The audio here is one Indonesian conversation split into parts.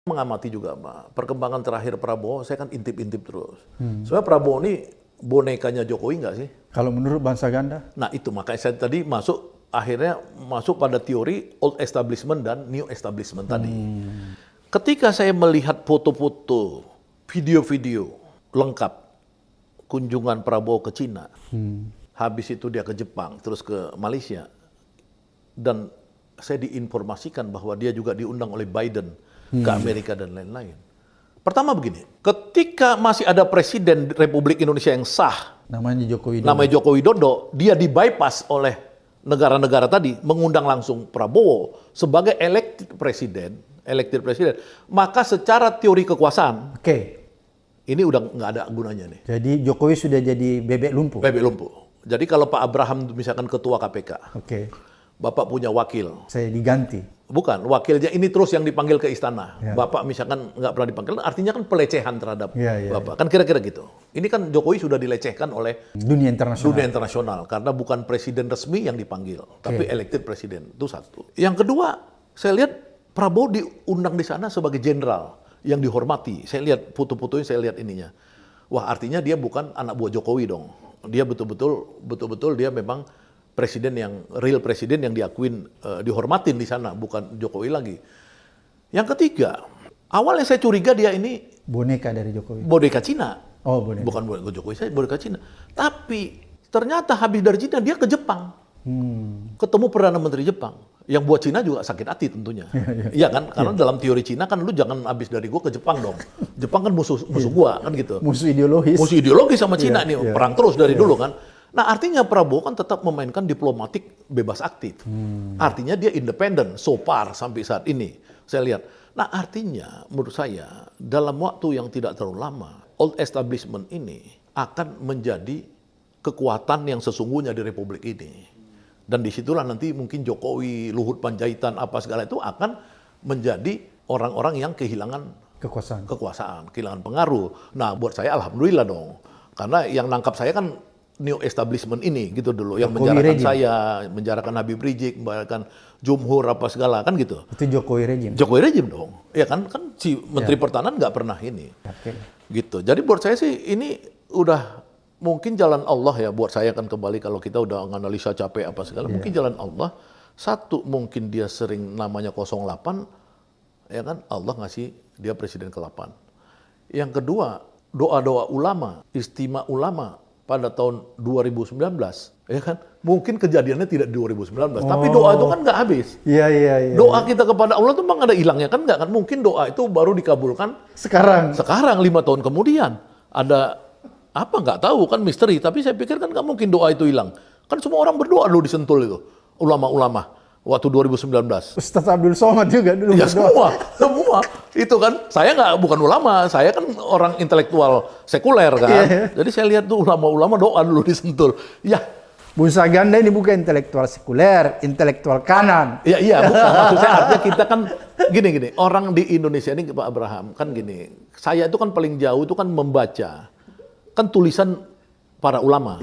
Mengamati juga, Pak, perkembangan terakhir Prabowo, saya kan intip-intip terus. Sebenarnya Prabowo ini bonekanya Jokowi nggak sih? Kalau menurut bangsa ganda? Nah itu, makanya saya tadi akhirnya masuk pada teori old establishment dan new establishment tadi. Ketika saya melihat foto-foto, video-video lengkap kunjungan Prabowo ke Cina, habis itu dia ke Jepang, terus ke Malaysia, dan saya diinformasikan bahwa dia juga diundang oleh Biden ke Amerika dan lain-lain. Pertama begini, ketika masih ada presiden Republik Indonesia yang sah, Namanya Joko Widodo, dia di-bypass oleh negara-negara tadi, mengundang langsung Prabowo sebagai elected presiden, maka secara teori kekuasaan, ini udah nggak ada gunanya nih. Jadi Jokowi sudah jadi bebek lumpuh? Bebek lumpuh. Jadi kalau Pak Abraham misalkan ketua KPK, Bapak punya wakil. Saya diganti? Bukan, wakilnya ini terus yang dipanggil ke istana. Bapak misalkan nggak pernah dipanggil, artinya kan pelecehan terhadap Bapak. Kan kira-kira gitu. Ini kan Jokowi sudah dilecehkan oleh dunia internasional. Karena bukan presiden resmi yang dipanggil, tapi elected presiden. Itu satu. Yang kedua, saya lihat Prabowo diundang di sana sebagai jenderal yang dihormati. Saya lihat foto-fotonya, saya lihat ininya. Wah, artinya dia bukan anak buah Jokowi dong. Dia betul-betul dia memang real presiden yang diakuin, dihormatin di sana, bukan Jokowi lagi. Yang ketiga, awalnya saya curiga dia ini boneka dari Jokowi. Boneka Cina. Oh, boneka. Bukan boneka Jokowi, saya boneka Cina. Tapi ternyata habis dari Cina dia ke Jepang. Ketemu Perdana Menteri Jepang. Yang buat Cina juga sakit hati tentunya. Iya kan? Karena dalam teori Cina kan lu jangan habis dari gua ke Jepang dong. Jepang kan musuh gua kan gitu. Musuh ideologis. Musuh ideologis sama Cina nih, perang terus dari dulu kan. Nah, artinya Prabowo kan tetap memainkan diplomatik bebas aktif. Artinya dia independen so far sampai saat ini. Saya lihat. Nah, artinya menurut saya dalam waktu yang tidak terlalu lama, old establishment ini akan menjadi kekuatan yang sesungguhnya di Republik ini. Dan disitulah nanti mungkin Jokowi, Luhut Panjaitan, apa segala itu akan menjadi orang-orang yang kehilangan kekuasaan, kehilangan pengaruh. Nah, buat saya alhamdulillah dong. Karena yang nangkap saya kan new establishment ini gitu dulu, yang menjarakan saya, menjarakan Habib Rizik, menjarakan Jumhur apa segala kan gitu. Itu Jokowi rejim. Jokowi rejim dong. Ya kan si Menteri Pertahanan nggak pernah ini. Gitu. Jadi buat saya sih ini udah mungkin jalan Allah ya, buat saya kan kembali kalau kita udah nganalisa capek apa segala, mungkin jalan Allah. Satu, mungkin dia sering namanya 08, ya kan, Allah ngasih dia presiden ke-8. Yang kedua, doa-doa ulama, istimewa ulama pada tahun 2019, ya kan, mungkin kejadiannya tidak di 2019, tapi doa itu kan nggak habis. Iya. Doa kita kepada Allah tuh memang ada hilangnya kan nggak kan, mungkin doa itu baru dikabulkan sekarang 5 tahun kemudian. Ada apa nggak tahu kan, misteri, tapi saya pikir kan nggak mungkin doa itu hilang. Kan semua orang berdoa dulu di Sentul itu, ulama-ulama waktu 2019. Ustaz Abdul Somad juga dulu ya, berdoa. semua itu kan, saya bukan ulama, saya kan orang intelektual sekuler kan. Jadi saya lihat tuh ulama-ulama doa dulu di Sentul. Ya, Bangsa ganda ini bukan intelektual sekuler, intelektual kanan. Iya, bukan. Maksud saya artinya kita kan gini, orang di Indonesia ini Pak Abraham kan gini. Saya itu kan paling jauh itu kan membaca kan tulisan para ulama.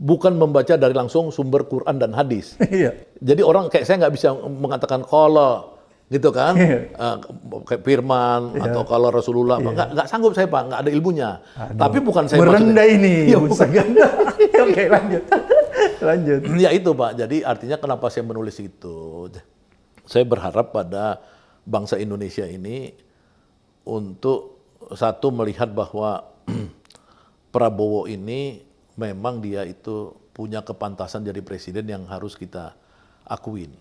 Bukan membaca dari langsung sumber Quran dan hadis. Jadi orang kayak saya nggak bisa mengatakan kalau gitu kan, kayak firman atau kalau Rasulullah, nggak sanggup saya Pak, nggak ada ilmunya. Tapi bukan saya merendah ini. Ya, bukan. Oke, lanjut. Ya itu Pak. Jadi artinya kenapa saya menulis itu? Saya berharap pada bangsa Indonesia ini untuk satu melihat bahwa Prabowo ini memang dia itu punya kepantasan jadi presiden yang harus kita akuin.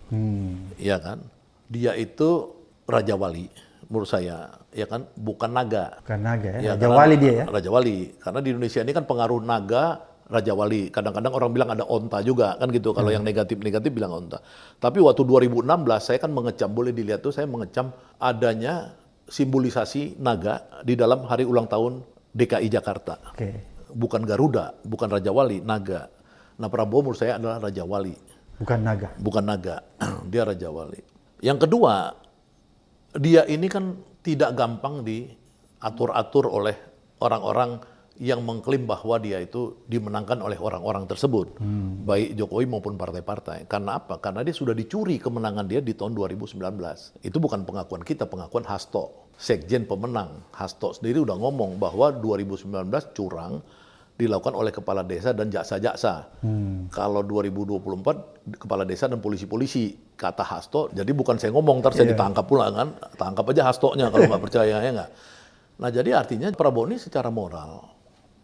Iya kan? Dia itu Raja Wali menurut saya, ya kan? Bukan naga. Bukan naga ya? Ya, Raja Wali dia ya? Raja Wali. Karena di Indonesia ini kan pengaruh naga, Raja Wali. Kadang-kadang orang bilang ada onta juga kan gitu. Kalau yang negatif-negatif bilang onta. Tapi waktu 2016 saya kan mengecam, boleh dilihat tuh saya mengecam adanya simbolisasi naga di dalam hari ulang tahun DKI Jakarta. Bukan Garuda, bukan Raja Wali, naga. Nah, Prabowo menurut saya adalah Raja Wali. Bukan naga. Bukan naga. Dia Raja Wali. Yang kedua, dia ini kan tidak gampang diatur-atur oleh orang-orang yang mengklaim bahwa dia itu dimenangkan oleh orang-orang tersebut, baik Jokowi maupun partai-partai. Karena apa? Karena dia sudah dicuri kemenangan dia di tahun 2019. Itu bukan pengakuan kita, pengakuan Hasto. Sekjen pemenang, Hasto sendiri udah ngomong bahwa 2019 curang dilakukan oleh kepala desa dan jaksa-jaksa. Kalau 2024 kepala desa dan polisi-polisi, kata Hasto. Jadi bukan saya ngomong, ntar saya ditangkap pula kan. Tangkap aja Hastonya kalau nggak percaya, ya nggak? Nah jadi artinya Prabowo ini secara moral,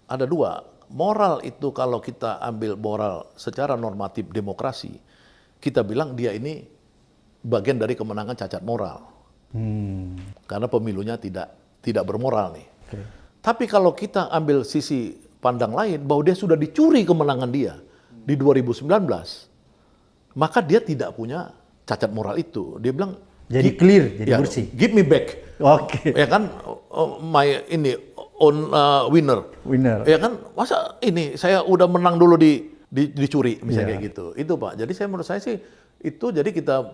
ada dua. Moral itu kalau kita ambil moral secara normatif demokrasi, kita bilang dia ini bagian dari kemenangan cacat moral. Karena pemilunya tidak bermoral nih. Tapi kalau kita ambil sisi pandang lain, bahwa dia sudah dicuri kemenangan dia di 2019, maka dia tidak punya cacat moral itu. Dia bilang, jadi clear, jadi bersih. Give me back. Oke. Ya kan, my ini on winner. Ya kan, masa ini saya udah menang dulu dicuri misalnya kayak gitu. Itu Pak. Jadi menurut saya sih itu, jadi kita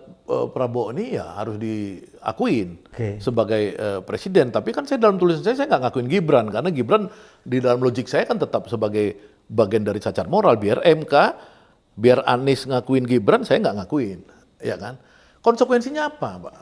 Prabowo ini ya harus diakuin sebagai presiden. Tapi kan saya dalam tulisan saya nggak ngakuin Gibran, karena Gibran di dalam logik saya kan tetap sebagai bagian dari cacat moral. Biar MK, biar Anies ngakuin Gibran, saya nggak ngakuin, ya kan. Konsekuensinya apa, Pak?